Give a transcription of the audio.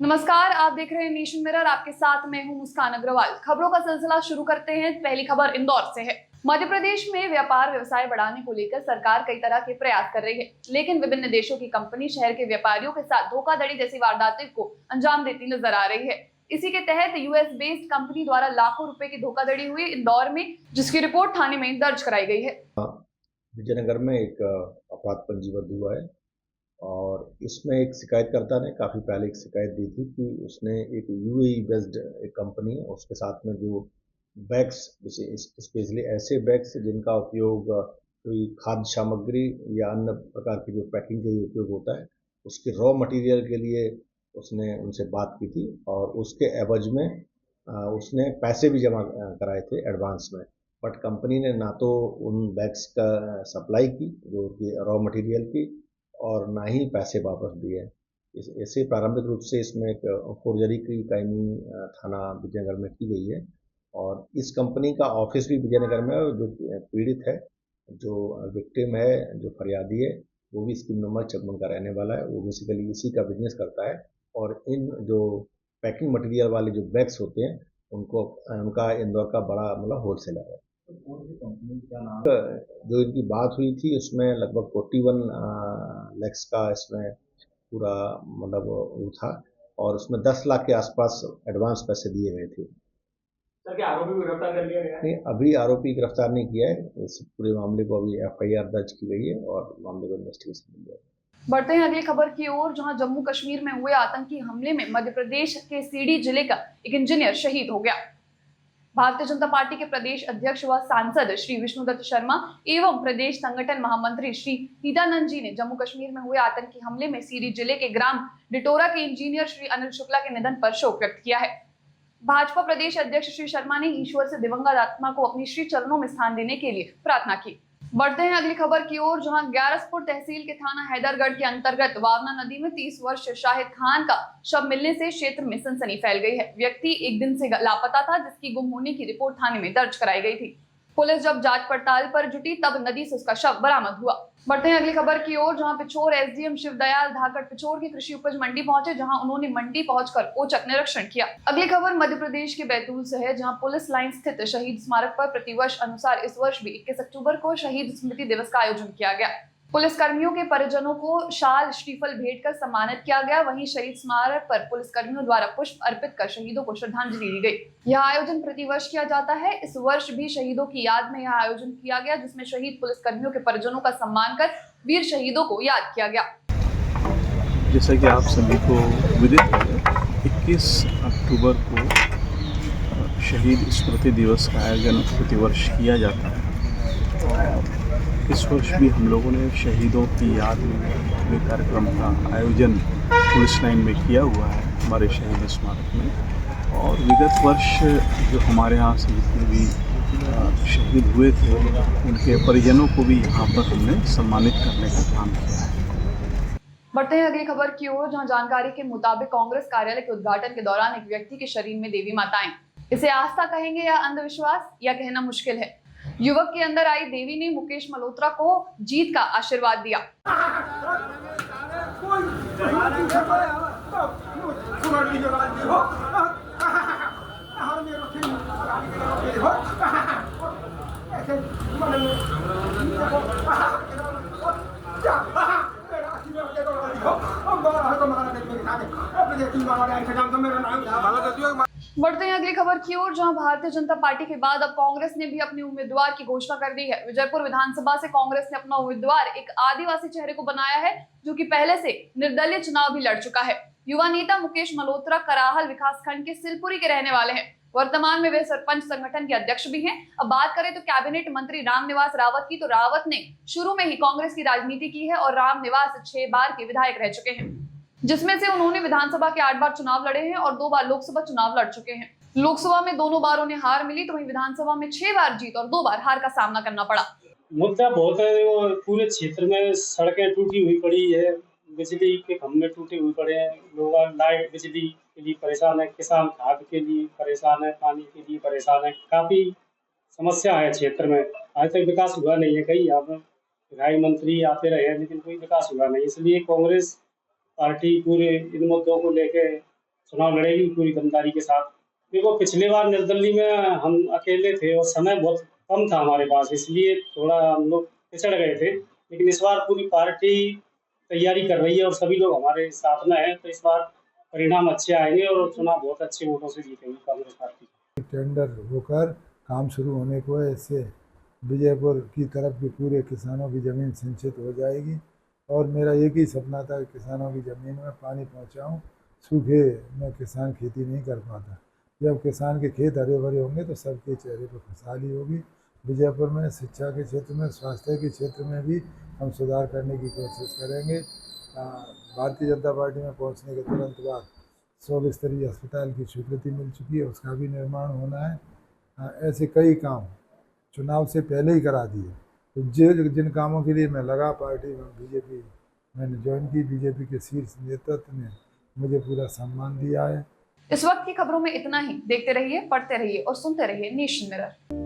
नमस्कार, आप देख रहे हैं नेशन मिरर। आपके साथ मैं हूं मुस्कान अग्रवाल। खबरों का सिलसिला शुरू करते हैं। पहली खबर इंदौर से है। मध्य प्रदेश में व्यापार व्यवसाय बढ़ाने को लेकर सरकार कई तरह के प्रयास कर रही है, लेकिन विभिन्न देशों की कंपनी शहर के व्यापारियों के साथ धोखाधड़ी जैसी वारदातों को अंजाम देती नजर आ रही है। इसी के तहत यूएस बेस्ड कंपनी द्वारा लाखों रुपए की धोखाधड़ी हुई इंदौर में, जिसकी रिपोर्ट थाने में दर्ज कराई गई है। विजयनगर में एक अपराध पंजीबद्ध हुआ है और इसमें एक शिकायतकर्ता ने काफ़ी पहले एक शिकायत दी थी कि उसने एक यूएई बेस्ड एक कंपनी है, उसके साथ में जो बैग्स, जैसे स्पेशली ऐसे बैग्स जिनका उपयोग कोई खाद्य सामग्री या अन्य प्रकार की जो पैकिंग के लिए उपयोग होता है, उसके रॉ मटेरियल के लिए उसने उनसे बात की थी और उसके एवज में उसने पैसे भी जमा कराए थे एडवांस में। बट कंपनी ने ना तो उन बैग्स का सप्लाई की जो कि रॉ मटेरियल की, और ना ही पैसे वापस दिए। ऐसे प्रारंभिक रूप से इसमें एक फोर्जरी की कायमी थाना विजयनगर में की गई है और इस कंपनी का ऑफिस भी विजयनगर में है। जो पीड़ित है, जो विक्टिम है, जो फरियादी है, वो भी स्कीम नंबर चकमन का रहने वाला है। वो बेसिकली इसी का बिजनेस करता है और इन जो पैकिंग मटेरियल वाले जो बैग्स होते हैं उनका इंदौर का बड़ा मतलब होलसेलर है। जो इनकी बात हुई थी उसमें लगभग 41 लैक्स का इसमें पूरा मतलब वो था और उसमें 10 लाख के आसपास एडवांस पैसे दिए गए थे। सर, क्या आरोपी को गिरफ्तार कर लिया गया है? नहीं, अभी आरोपी गिरफ्तार नहीं किया है। इस पूरे मामले को अभी एफआईआर दर्ज की गई है और मामले को इन्वेस्टिगेशन की जाएगी। बढ़ते हैं अगली खबर की ओर, जहां जम्मू कश्मीर में हुए आतंकी हमले में मध्य प्रदेश के सीडी जिले का एक इंजीनियर शहीद हो गया। भारतीय जनता पार्टी के प्रदेश अध्यक्ष व सांसद श्री विष्णुदत्त शर्मा एवं प्रदेश संगठन महामंत्री श्री नित्यानंद जी ने जम्मू कश्मीर में हुए आतंकी हमले में सीडी जिले के ग्राम डिटोरा के इंजीनियर श्री अनिल शुक्ला के निधन पर शोक व्यक्त किया है। भाजपा प्रदेश अध्यक्ष श्री शर्मा ने ईश्वर से दिवंगत आत्मा को अपनी श्री चरणों में स्थान देने के लिए प्रार्थना की। बढ़ते हैं अगली खबर की ओर, जहां ग्यारसपुर तहसील के थाना हैदरगढ़ के अंतर्गत वावना नदी में 30 वर्ष शाहिद खान का शव मिलने से क्षेत्र में सनसनी फैल गई है। व्यक्ति एक दिन से लापता था, जिसकी गुम होने की रिपोर्ट थाने में दर्ज कराई गई थी। पुलिस जब जांच पड़ताल पर जुटी तब नदी से उसका शव बरामद हुआ। बढ़ते हैं अगली खबर की ओर, जहां पिछोर एसडीएम शिवदयाल धाकड़ पिछोर की कृषि उपज मंडी पहुंचे, जहां उन्होंने मंडी पहुंचकर औचक निरीक्षण किया। अगली खबर मध्य प्रदेश के बैतूल से है, जहां पुलिस लाइन स्थित शहीद स्मारक पर प्रतिवर्ष अनुसार इस वर्ष भी 21 अक्टूबर को शहीद स्मृति दिवस का आयोजन किया गया। पुलिस कर्मियों के परिजनों को शाल श्रीफल भेंट कर सम्मानित किया गया। वहीं शहीद स्मारक पर पुलिस कर्मियों द्वारा पुष्प अर्पित कर शहीदों को श्रद्धांजलि दी गई। यह आयोजन प्रतिवर्ष किया जाता है। इस वर्ष भी शहीदों की याद में यह आयोजन किया गया, जिसमें शहीद पुलिस कर्मियों के परिजनों का सम्मान कर वीर शहीदों को याद किया गया। जैसा कि आप सभी को विदित है, 21 अक्टूबर को शहीद स्मृति दिवस का आयोजन प्रतिवर्ष किया जाता है और इस वर्ष भी हम लोगों ने शहीदों की याद में कार्यक्रम का आयोजन पुलिस लाइन में किया हुआ है हमारे शहीद स्मारक में। और विगत वर्ष जो हमारे यहाँ से जितने भी शहीद हुए थे उनके परिजनों को भी यहाँ पर हमने सम्मानित करने का काम किया है। बढ़ते हैं अगली खबर की ओर, जहां जानकारी के मुताबिक कांग्रेस कार्यालय के उद्घाटन के दौरान एक व्यक्ति के शरीर में देवी माताएं, इसे आस्था कहेंगे या अंधविश्वास, या कहना मुश्किल है। युवक के अंदर आई देवी ने मुकेश मल्होत्रा को जीत का आशीर्वाद दिया। बढ़ते हैं अगली खबर की ओर, जहां भारतीय जनता पार्टी के बाद अब कांग्रेस ने भी अपने उम्मीदवार की घोषणा कर दी है। विजयपुर विधानसभा से कांग्रेस ने अपना उम्मीदवार एक आदिवासी चेहरे को बनाया है, जो कि पहले से निर्दलीय चुनाव भी लड़ चुका है। युवा नेता मुकेश मल्होत्रा कराहल विकासखंड के सिलपुरी के रहने वाले हैं। वर्तमान में वे सरपंच संगठन के अध्यक्ष भी हैं। अब बात करें तो कैबिनेट मंत्री रामनिवास रावत की, तो रावत ने शुरू में ही कांग्रेस की राजनीति की है और रामनिवास 6 बार के विधायक रह चुके हैं, जिसमें से उन्होंने विधानसभा के 8 बार चुनाव लड़े हैं और 2 बार लोकसभा चुनाव लड़ चुके हैं। लोकसभा में दोनों बार उन्हें हार मिली, तो वहीं विधानसभा में 6 बार जीत और 2 बार हार का सामना करना पड़ा। मुद्दा बहुत है और पूरे क्षेत्र में सड़कें टूटी हुई पड़ी है, बिजली के खंभे टूटे हुए पड़े हैं, लोग लाइट बिजली के लिए परेशान है, किसान खाद के लिए परेशान है, पानी के लिए परेशान है। काफी समस्या है क्षेत्र में। आज तक विकास हुआ नहीं है। कई यहाँ पर विधायक मंत्री आते रहे हैं लेकिन कोई विकास हुआ नहीं। इसलिए कांग्रेस पार्टी पूरे इन मुद्दों को लेकर चुनाव लड़ेगी पूरी दमदारी के साथ। देखो पिछले बार निर्दलीय में हम अकेले थे और समय बहुत कम था हमारे पास, इसलिए थोड़ा हम लोग पिछड़ गए थे। लेकिन इस बार पूरी पार्टी तैयारी कर रही है और सभी लोग हमारे साथ में हैं, तो इस बार परिणाम अच्छे आएंगे और चुनाव बहुत अच्छे वोटों से जीतेगी कांग्रेस पार्टी। टेंडर होकर काम शुरू होने को है। इससे विजयपुर की तरफ भी पूरे किसानों की ज़मीन सिंचित हो जाएगी और मेरा एक ही सपना था कि किसानों की ज़मीन में पानी पहुंचाऊं। सूखे में किसान खेती नहीं कर पाता। जब किसान के खेत हरे भरे होंगे तो सबके चेहरे पर खुशहाली होगी। विजयपुर में शिक्षा के क्षेत्र में, स्वास्थ्य के क्षेत्र में भी हम सुधार करने की कोशिश करेंगे। भारतीय जनता पार्टी में पहुंचने के तुरंत बाद 100 बिस्तरीय अस्पताल की स्वीकृति मिल चुकी है, उसका भी निर्माण होना है। ऐसे कई काम चुनाव से पहले ही करा दिए। तो जिन कामों के लिए मैं लगा पार्टी में, बीजेपी मैंने ज्वाइन की, बीजेपी के शीर्ष नेतृत्व ने मुझे पूरा सम्मान दिया है। इस वक्त की खबरों में इतना ही। देखते रहिए, पढ़ते रहिए और सुनते रहिए नेशन मिरर।